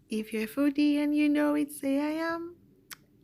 If you're a foodie and you know it, say I am.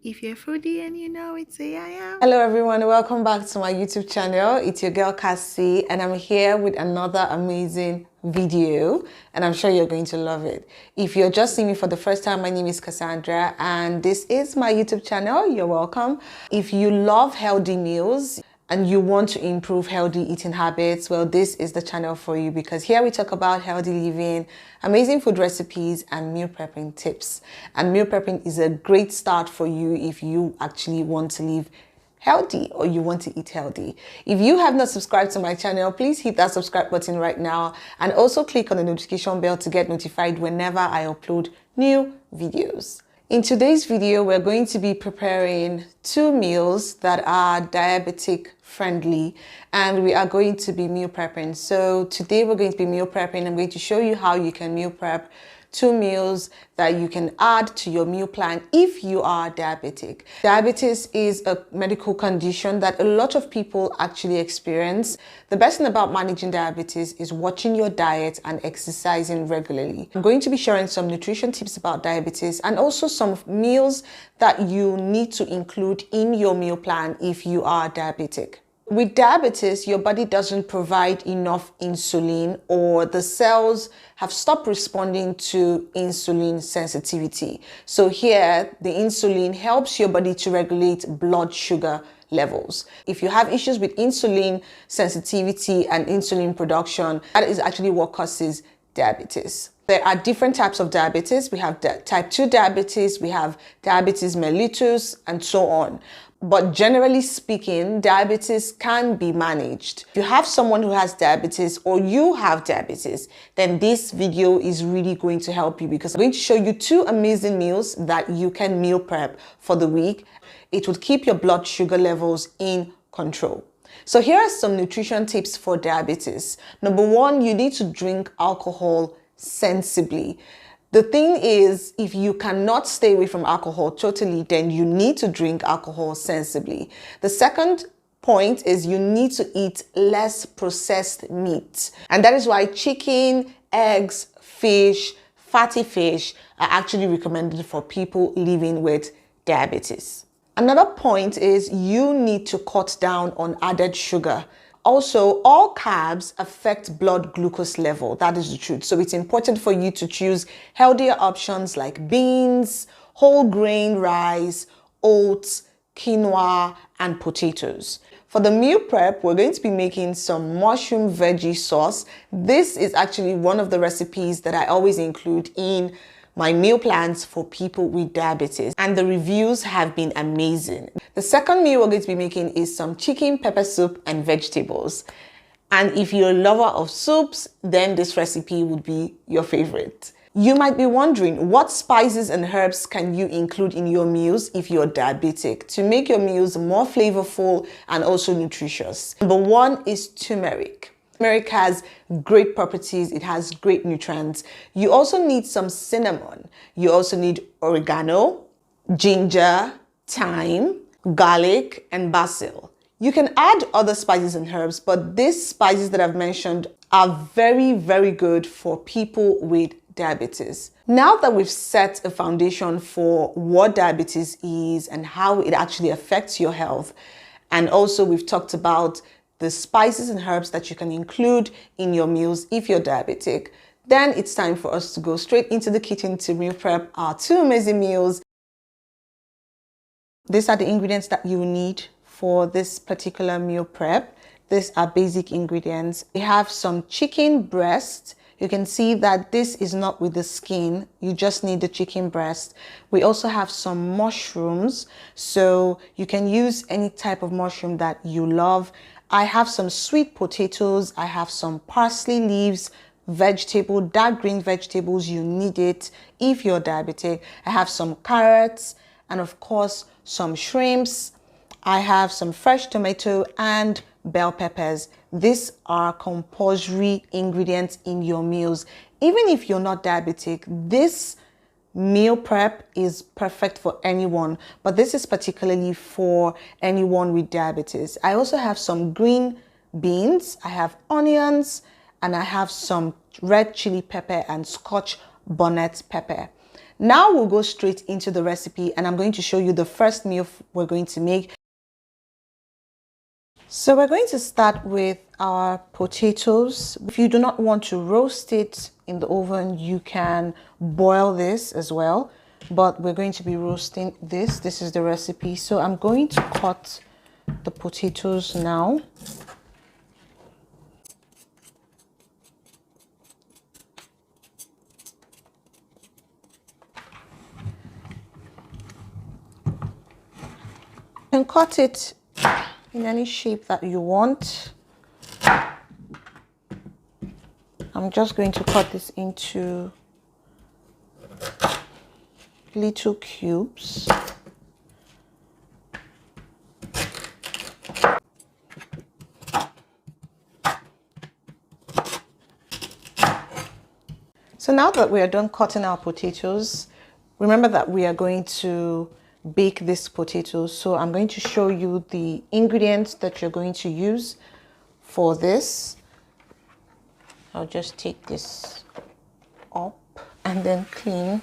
If you're a foodie and you know it, say I am. Hello everyone, welcome back to my YouTube channel. It's your girl Cassie and I'm here with another amazing video and I'm sure you're going to love it. If you're just seeing me for the first time, my name is Cassandra and this is my YouTube channel. You're welcome. If you love healthy meals and you want to improve healthy eating habits, well, this is the channel for you because here we talk about healthy living, amazing food recipes, and meal prepping tips. And meal prepping is a great start for you if you actually want to live healthy or you want to eat healthy. If you have not subscribed to my channel, please hit that subscribe button right now and also click on the notification bell to get notified whenever I upload new videos. In today's video, we're going to be preparing two meals that are diabetic friendly and we are going to be meal prepping. So today we're going to be meal prepping. I'm going to show you how you can meal prep two meals that you can add to your meal plan if you are diabetic. Diabetes is a medical condition that a lot of people actually experience. The best thing about managing diabetes is watching your diet and exercising regularly. I'm going to be sharing some nutrition tips about diabetes and also some meals that you need to include in your meal plan if you are diabetic. With diabetes, your body doesn't provide enough insulin or the cells have stopped responding to insulin sensitivity. So here, the insulin helps your body to regulate blood sugar levels. If you have issues with insulin sensitivity and insulin production, that is actually what causes diabetes. There are different types of diabetes. We have type 2 diabetes, we have diabetes mellitus, and so on. But generally speaking, diabetes can be managed. If you have someone who has diabetes or you have diabetes, then this video is really going to help you because I'm going to show you two amazing meals that you can meal prep for the week. It will keep your blood sugar levels in control. So here are some nutrition tips for diabetes. Number one, you need to drink alcohol sensibly. The thing is, if you cannot stay away from alcohol totally, then you need to drink alcohol sensibly. The second point is you need to eat less processed meat. And that is why chicken, eggs, fish, fatty fish are actually recommended for people living with diabetes. Another point is you need to cut down on added sugar. Also, all carbs affect blood glucose level. That is the truth. So it's important for you to choose healthier options like beans, whole grain rice, oats, quinoa, and potatoes. For the meal prep, we're going to be making some mushroom veggie sauce. This is actually one of the recipes that I always include in my meal plans for people with diabetes, and the reviews have been amazing. The second meal we're going to be making is some chicken pepper soup and vegetables. And if you're a lover of soups, then this recipe would be your favorite. You might be wondering, what spices and herbs can you include in your meals if you're diabetic to make your meals more flavorful and also nutritious? Number one is turmeric. Turmeric has great properties. It has great nutrients. You also need some cinnamon. You also need oregano, ginger, thyme, garlic, and basil. You can add other spices and herbs, but these spices that I've mentioned are very, very good for people with diabetes. Now that we've set a foundation for what diabetes is and how it actually affects your health, and also we've talked about the spices and herbs that you can include in your meals if you're diabetic, then it's time for us to go straight into the kitchen to meal prep our two amazing meals. These are the ingredients that you need for this particular meal prep. These are basic ingredients. We have some chicken breast. You can see that this is not with the skin. You just need the chicken breast. We also have some mushrooms. So you can use any type of mushroom that you love. I have some sweet potatoes. I have some parsley leaves, vegetable, dark green vegetables. You need it if you're diabetic. I have some carrots and of course some shrimps. I have some fresh tomato and bell peppers. These are compulsory ingredients in your meals. Even if you're not diabetic, this meal prep is perfect for anyone, but this is particularly for anyone with diabetes. I also have some green beans, I have onions, and I have some red chili pepper and Scotch bonnet pepper. Now we'll go straight into the recipe, and I'm going to show you the first meal we're going to make. So we're going to start with our potatoes. If you do not want to roast it in the oven, you can boil this as well, but we're going to be roasting this. This is the recipe. So I'm going to cut the potatoes now. You can cut it in any shape that you want. I'm just going to cut this into little cubes. So now that we are done cutting our potatoes, remember that we are going to bake this potato. So I'm going to show you the ingredients that you're going to use for this. I'll just take this up and then clean. I'm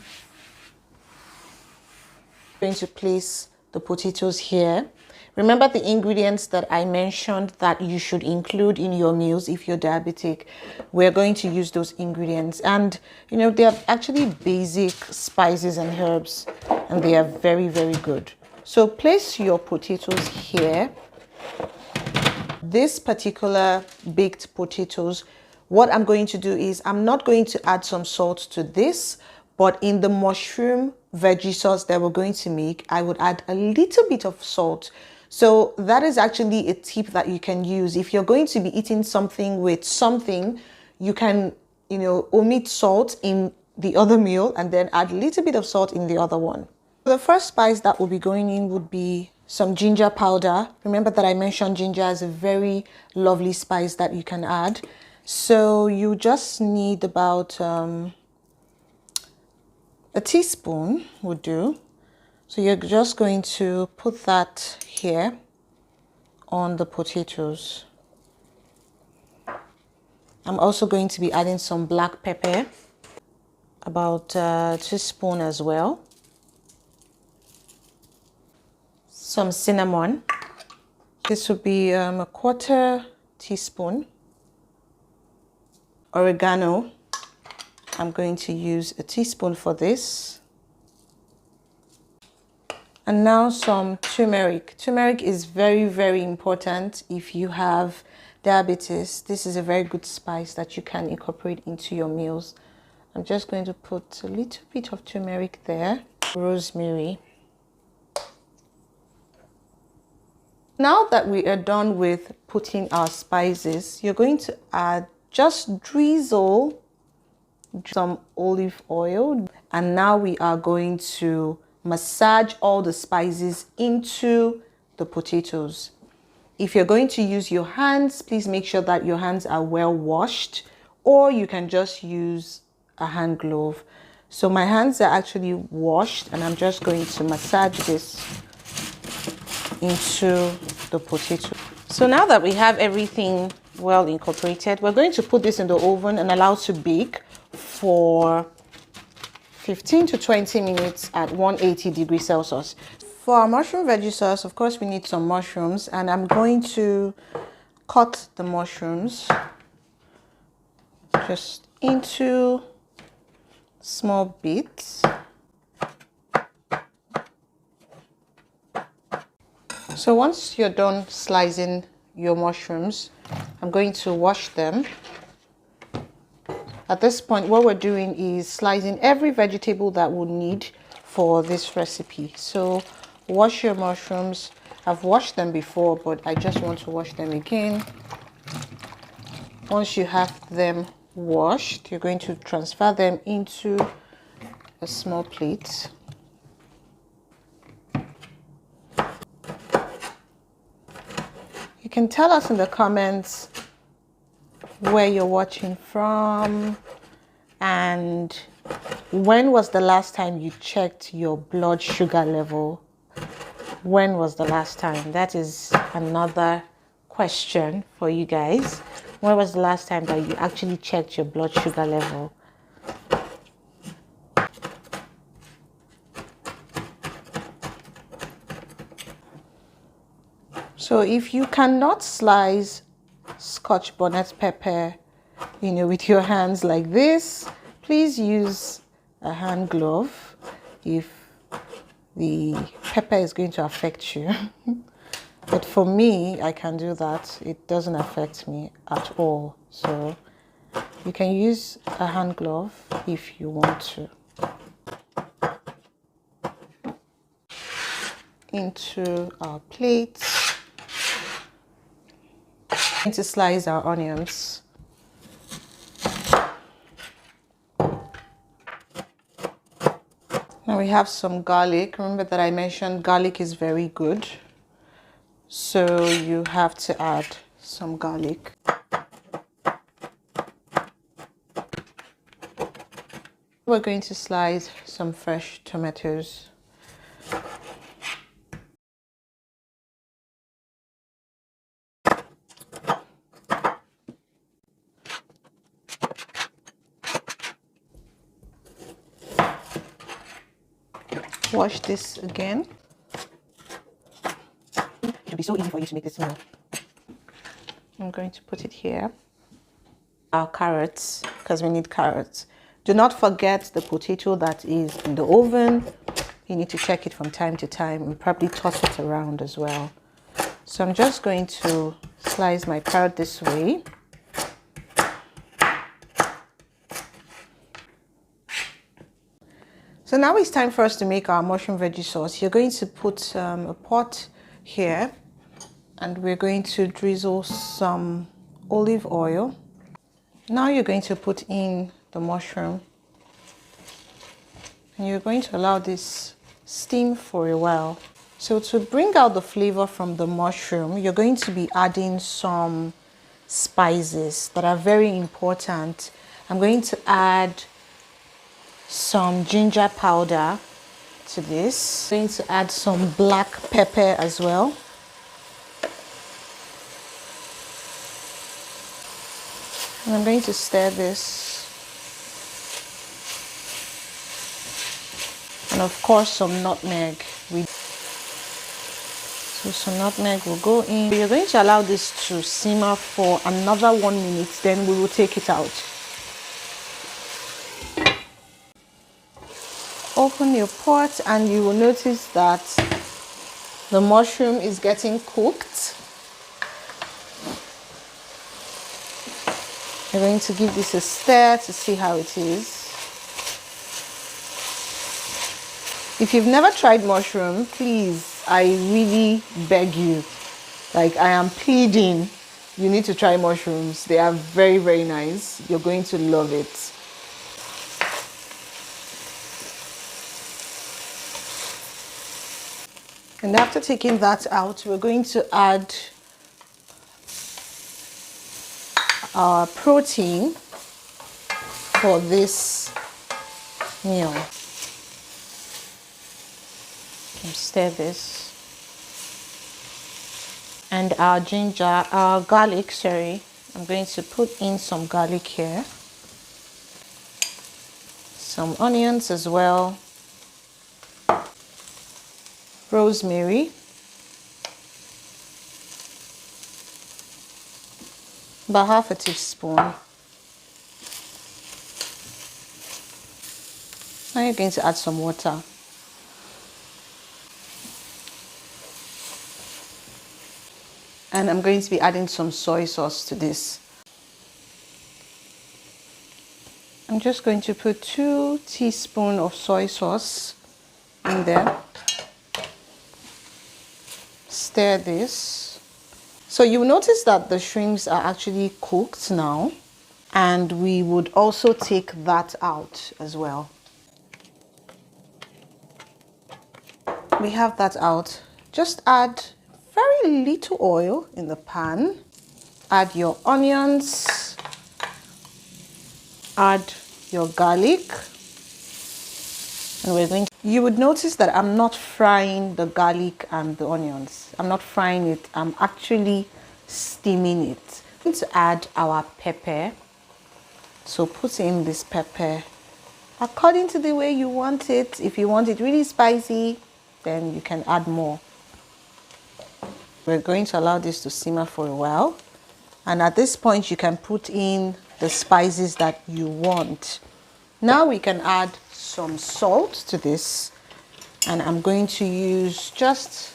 going to place the potatoes here. Remember the ingredients that I mentioned that you should include in your meals if you're diabetic. We're going to use those ingredients, and you know, they are actually basic spices and herbs, and they are very, very good. So place your potatoes here. This particular baked potatoes, what I'm going to do is I'm not going to add some salt to this, but in the mushroom veggie sauce that we're going to make, I would add a little bit of salt. So that is actually a tip that you can use. If you're going to be eating something with something, you can, you know, omit salt in the other meal and then add a little bit of salt in the other one. The first spice that will be going in would be some ginger powder. Remember that I mentioned ginger as a very lovely spice that you can add. So you just need about a teaspoon would do. So you're just going to put that here on the potatoes. I'm also going to be adding some black pepper, about a teaspoon as well. Some cinnamon. This would be a quarter teaspoon. Oregano. I'm going to use a teaspoon for this. And now some turmeric. Turmeric is very, very important if you have diabetes. This is a very good spice that you can incorporate into your meals. I'm just going to put a little bit of turmeric there. Rosemary. Now that we are done with putting our spices, you're going to add, just drizzle some olive oil. And now we are going to massage all the spices into the potatoes. If you're going to use your hands, please make sure that your hands are well washed, or you can just use a hand glove. So my hands are actually washed, and I'm just going to massage this into the potato. So now that we have everything well incorporated, we're going to put this in the oven and allow it to bake for 15 to 20 minutes at 180 degrees Celsius. For our mushroom veggie sauce, of course, we need some mushrooms, and I'm going to cut the mushrooms just into small bits. So once you're done slicing your mushrooms, I'm going to wash them. At this point, what we're doing is slicing every vegetable that we'll need for this recipe. So wash your mushrooms. I've washed them before, but I just want to wash them again. Once you have them washed, you're going to transfer them into a small plate. You can tell us in the comments where you're watching from and when was the last time you checked your blood sugar level. When was the last time? That is another question for you guys. When was the last time that you actually checked your blood sugar level? So if you cannot slice Scotch bonnet pepper, with your hands like this, please use a hand glove if the pepper is going to affect you. But for me, I can do that. It doesn't affect me at all. So you can use a hand glove if you want to. Into our plate. Going to slice our onions. Now we have some garlic. Remember that I mentioned garlic is very good. So you have to add some garlic. We're going to slice some fresh tomatoes. Wash this again. It should be so easy for you to make this meal. I'm going to put it here. Our carrots, because we need carrots. Do not forget the potato that is in the oven. You need to check it from time to time and probably toss it around as well. So I'm just going to slice my carrot this way. So now it's time for us to make our mushroom veggie sauce. You're going to put a pot here and we're going to drizzle some olive oil. Now you're going to put in the mushroom and you're going to allow this steam for a while. So to bring out the flavor from the mushroom, you're going to be adding some spices that are very important. I'm going to add some ginger powder to this. I'm going to add some black pepper as well. And I'm going to stir this. And of course some nutmeg. So some nutmeg will go in. You're going to allow this to simmer for another 1 minute, then we will take it out. Open your pot and you will notice that the mushroom is getting cooked. You're going to give this a stir to see how it is. If you've never tried mushroom, please, I really beg you, like I am pleading, you need to try mushrooms. They are very, very nice. You're going to love it. And after taking that out, we're going to add our protein for this meal. Stir this. And our garlic, I'm going to put in some garlic here. Some onions as well. Rosemary. About half a teaspoon. Now you're going to add some water. And I'm going to be adding some soy sauce to this. I'm just going to put 2 teaspoons of soy sauce in there. Stir this. So you will notice that the shrimps are actually cooked now, and we would also take that out as well. We have that out. Just add very little oil in the pan. Add your onions. Add your garlic. And we're going to, you would notice that I'm not frying the garlic and the onions. I'm not frying it. I'm actually steaming it. I'm going to add our pepper. So put in this pepper according to the way you want it. If you want it really spicy, then you can add more. We're going to allow this to simmer for a while. And at this point, you can put in the spices that you want. Now we can add some salt to this. And I'm going to use just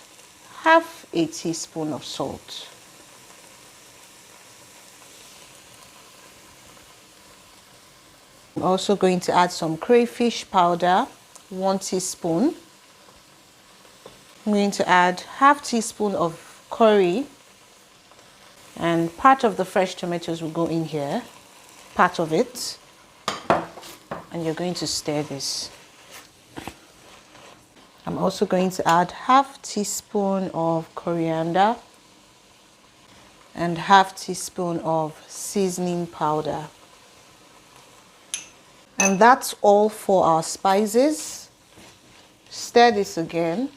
half a teaspoon of salt. I'm also going to add some crayfish powder, 1 teaspoon. I'm going to add half teaspoon of curry, and part of the fresh tomatoes will go in here, part of it, and you're going to stir this. I'm also going to add half teaspoon of coriander and half teaspoon of seasoning powder. And that's all for our spices. Stir this again.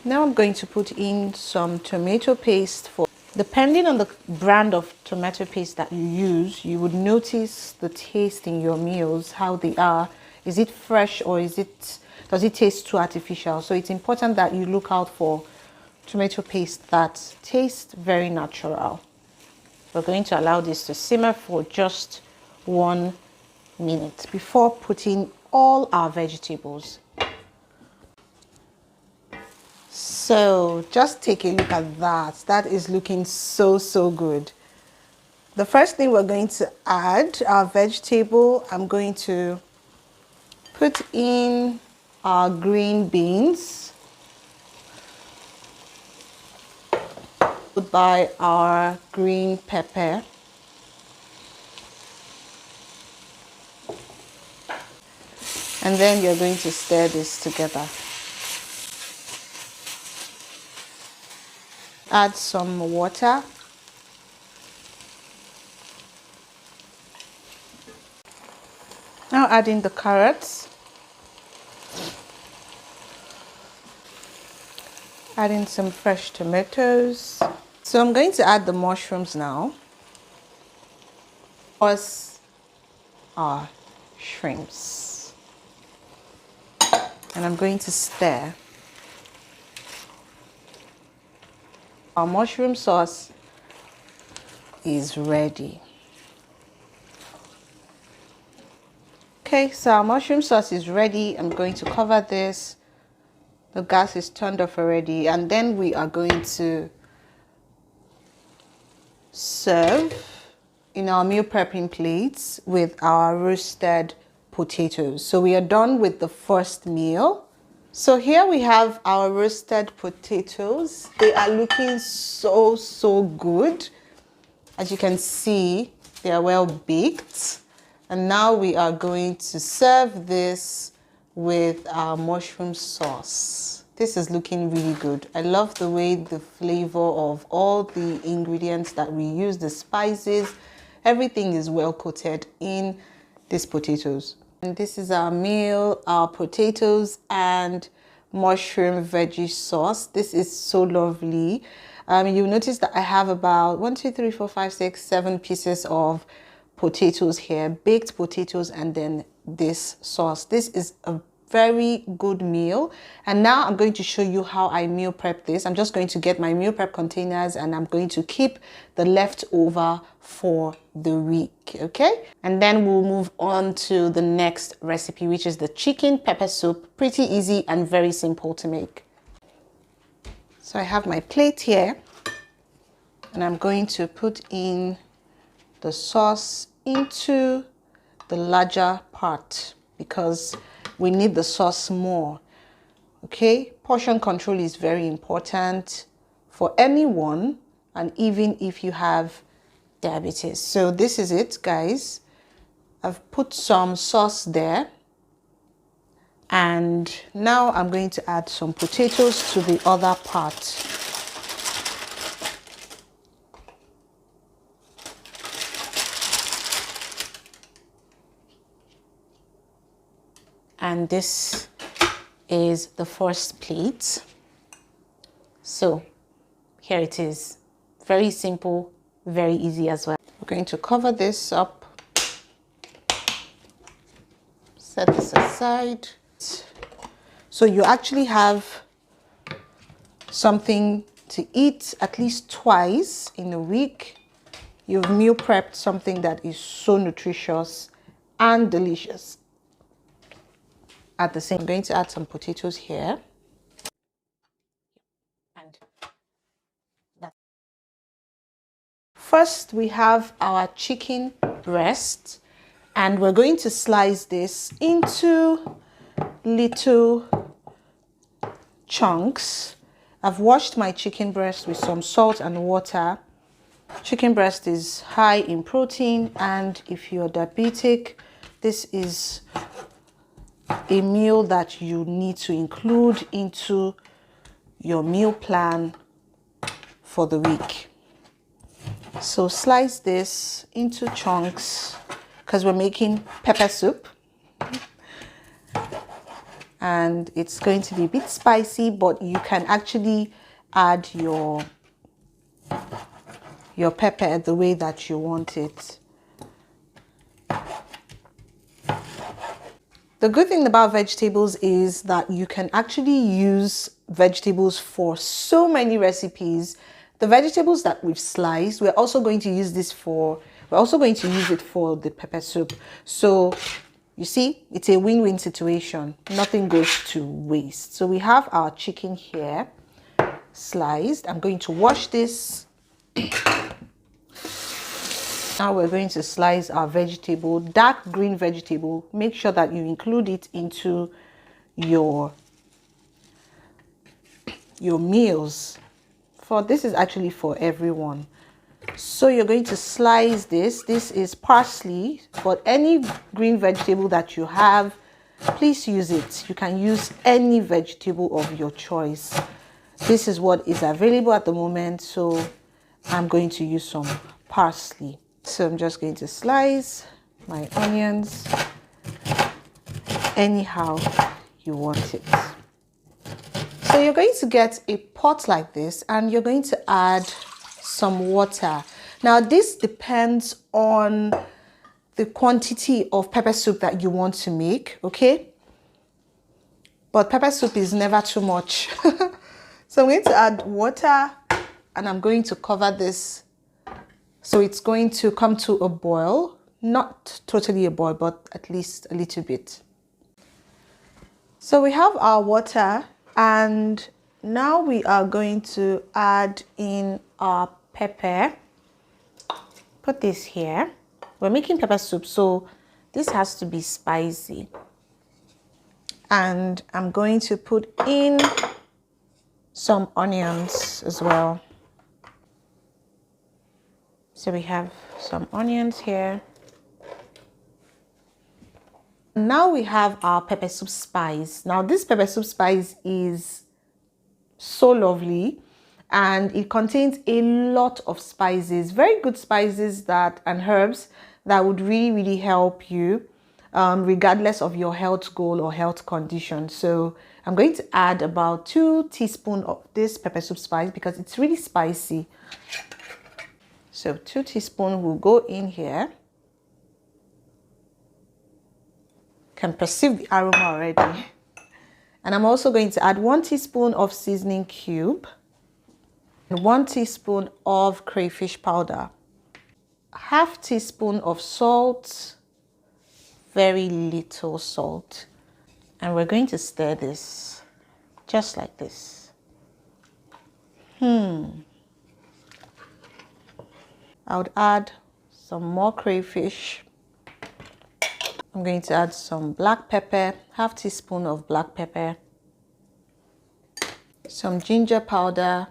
Now I'm going to put in some tomato paste. Depending on the brand of tomato paste that you use, you would notice the taste in your meals, how they are. Is it fresh or does it taste too artificial? So it's important that you look out for tomato paste that tastes very natural. We're going to allow this to simmer for just 1 minute before putting all our vegetables. So just take a look at that. That is looking so good. The first thing we're going to add, our vegetable, I'm going to put in our green beans, followed by our green pepper, and then you're going to stir this together. Add some water. Now add in the carrots. Add in some fresh tomatoes. So I'm going to add the mushrooms now. Plus our shrimps. And I'm going to stir. Our mushroom sauce is ready. Okay, so our mushroom sauce is ready. I'm going to cover this. The gas is turned off already, and then we are going to serve in our meal prepping plates with our roasted potatoes. So we are done with the first meal. So here we have our roasted potatoes. They are looking so good. As you can see, they are well baked. And now we are going to serve this with our mushroom sauce. This is looking really good. I love the way the flavor of all the ingredients that we use, the spices, everything is well coated in these potatoes. And this is our meal, our potatoes and mushroom veggie sauce. This is so lovely. You'll notice that I have about 1, 2, 3, 4, 5, 6, 7 pieces of potatoes here, baked potatoes, and then this sauce. This is a very good meal. And now I'm going to show you how I meal prep this. I'm just going to get my meal prep containers and I'm going to keep the leftover for the week, okay? And then we'll move on to the next recipe, which is the chicken pepper soup. Pretty easy and very simple to make. So I have my plate here and I'm going to put in the sauce into the larger part because we need the sauce more. Okay, portion control is very important for anyone, and even if you have diabetes. So this is it, guys. I've put some sauce there, and now I'm going to add some potatoes to the other part. And this is the first plate. So here it is. Very simple, very easy as well. We're going to cover this up. Set this aside. So you actually have something to eat at least twice in a week. You've meal prepped something that is so nutritious and delicious. At the same, I'm going to add some potatoes here. And first, we have our chicken breast, and we're going to slice this into little chunks. I've washed my chicken breast with some salt and water. Chicken breast is high in protein, and if you're diabetic, this is a meal that you need to include into your meal plan for the week. So slice this into chunks because we're making pepper soup. And it's going to be a bit spicy, but you can actually add your pepper the way that you want it. The good thing about vegetables is that you can actually use vegetables for so many recipes. The vegetables that we've sliced, we're also going to use it for the pepper soup. So you see, it's a win-win situation. Nothing goes to waste. So we have our chicken here sliced. I'm going to wash this. Now we're going to slice our vegetable, dark green vegetable. Make sure that you include it into your meals. This is actually for everyone. So you're going to slice this. This is parsley, but any green vegetable that you have, please use it. You can use any vegetable of your choice. This is what is available at the moment, so I'm going to use some parsley. So I'm just going to slice my onions anyhow you want it. So you're going to get a pot like this, and you're going to add some water. Now this depends on the quantity of pepper soup that you want to make, okay? But pepper soup is never too much. So I'm going to add water, and I'm going to cover this. So it's going to come to a boil, not totally a boil, but at least a little bit. So we have our water, and now we are going to add in our pepper. Put this here. We're making pepper soup, so this has to be spicy. And I'm going to put in some onions as well. So we have some onions here. Now we have our pepper soup spice. Now this pepper soup spice is so lovely, and it contains a lot of spices, very good spices and herbs that would really help you regardless of your health goal or health condition. So I'm going to add about 2 teaspoons of this pepper soup spice because it's really spicy. So 2 teaspoons will go in here. Can perceive the aroma already. And I'm also going to add 1 teaspoon of seasoning cube and 1 teaspoon of crayfish powder, ½ teaspoon of salt, very little salt, and we're going to stir this just like this. I would add some more crayfish. I'm going to add some black pepper, ½ teaspoon of black pepper, some ginger powder,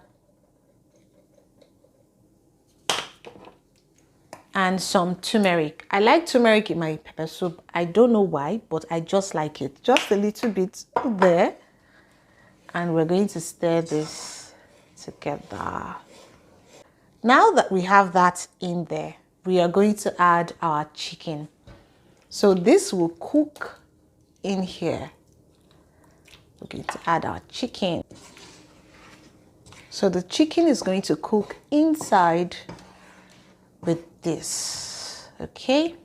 and some turmeric. I like turmeric in my pepper soup. I don't know why, but I just like it. Just a little bit there. And we're going to stir this together. Now that we have that in there, we are going to add our chicken. So this will cook in here. We're going to add our chicken. So the chicken is going to cook inside with this, okay?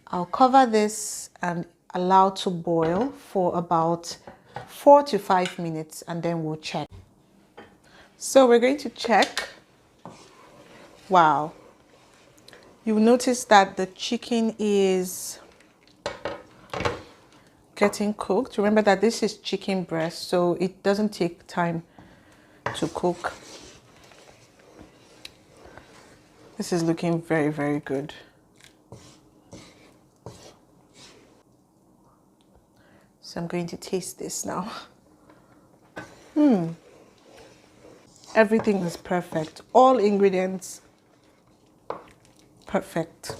I'll cover this and allow to boil for about 4 to 5 minutes, and then we'll check. So we're going to check. Wow. You'll notice that the chicken is getting cooked. Remember that this is chicken breast, so it doesn't take time to cook. This is looking very, very good. So I'm going to taste this now. Everything is perfect. All ingredients perfect.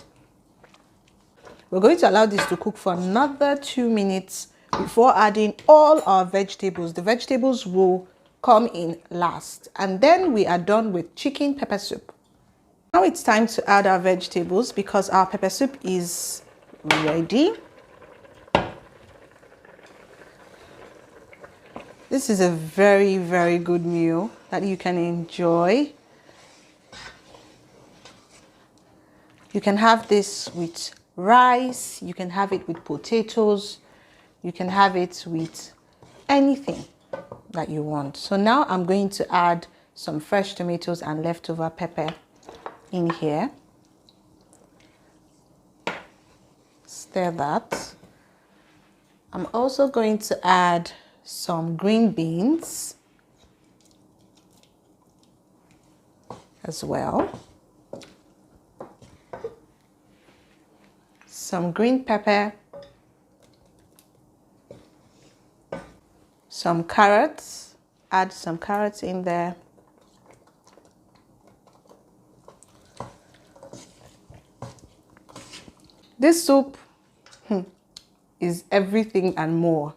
We're going to allow this to cook for another 2 minutes before adding all our vegetables. The vegetables will come in last, and then we are done with chicken pepper soup. Now it's time to add our vegetables because our pepper soup is ready. This is a very, very good meal that you can enjoy. You can have this with rice, you can have it with potatoes, you can have it with anything that you want. So now I'm going to add some fresh tomatoes and leftover pepper in here. Stir that. I'm also going to add some green beans as well. Some green pepper, some carrots, add some carrots in there. This soup is everything and more.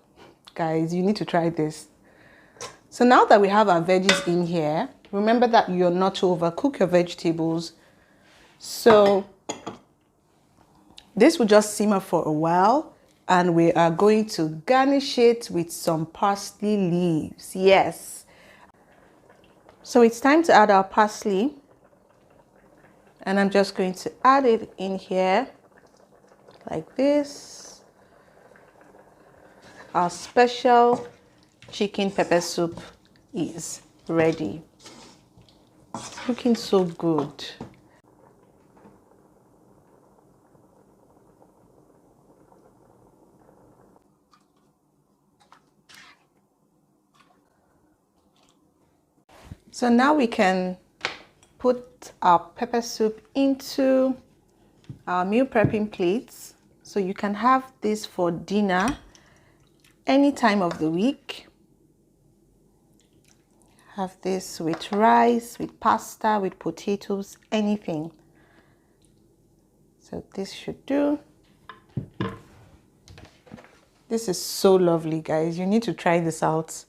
Guys, you need to try this. So now that we have our veggies in here, remember that you're not to overcook your vegetables. So this will just simmer for a while, and we are going to garnish it with some parsley leaves. Yes. So it's time to add our parsley, and I'm just going to add it in here like this. Our special chicken pepper soup is ready. It's looking so good. So now we can put our pepper soup into our meal prepping plates. So you can have this for dinner any time of the week. Have this with rice, with pasta, with potatoes, anything. So this should do. This is so lovely, guys. You need to try this out.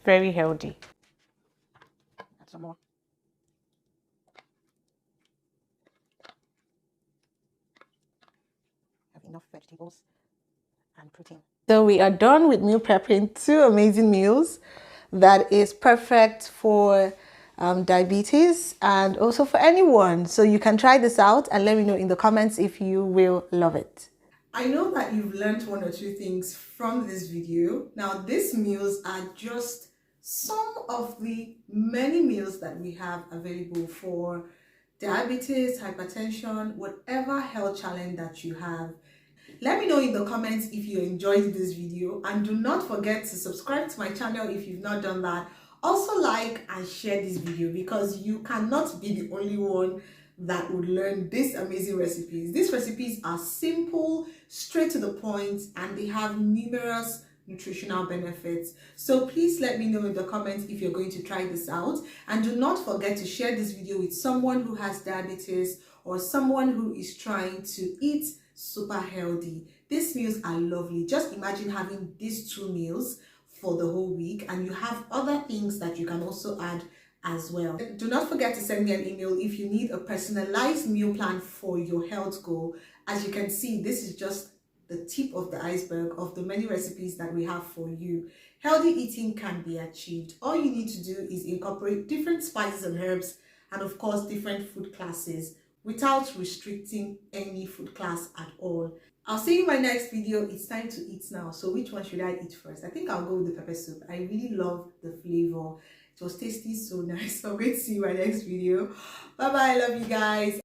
Very healthy. Add some more. Have enough vegetables and protein. So we are done with meal prepping 2 amazing meals that is perfect for diabetes and also for anyone. So you can try this out and let me know in the comments if you will love it. I know that you've learned 1 or 2 things from this video. Now, these meals are just some of the many meals that we have available for diabetes, hypertension, whatever health challenge that you have. Let me know in the comments if you enjoyed this video, and do not forget to subscribe to my channel if you've not done that. Also like and share this video because you cannot be the only one that would learn these amazing recipes. These recipes are simple, straight to the point, and they have numerous nutritional benefits. So please let me know in the comments if you're going to try this out, and do not forget to share this video with someone who has diabetes or someone who is trying to eat super healthy. These meals are lovely. Just imagine having these 2 meals for the whole week, and you have other things that you can also add as well. Do not forget to send me an email if you need a personalized meal plan for your health goal. As you can see, this is just the tip of the iceberg of the many recipes that we have for you. Healthy eating can be achieved. All you need to do is incorporate different spices and herbs, and of course different food classes without restricting any food class at all. I'll see you in my next video. It's time to eat now. So which one should I eat first? I think I'll go with the pepper soup. I really love the flavor. It was tasty, so nice. So I'm going to see you in my next video. Bye bye. I love you guys.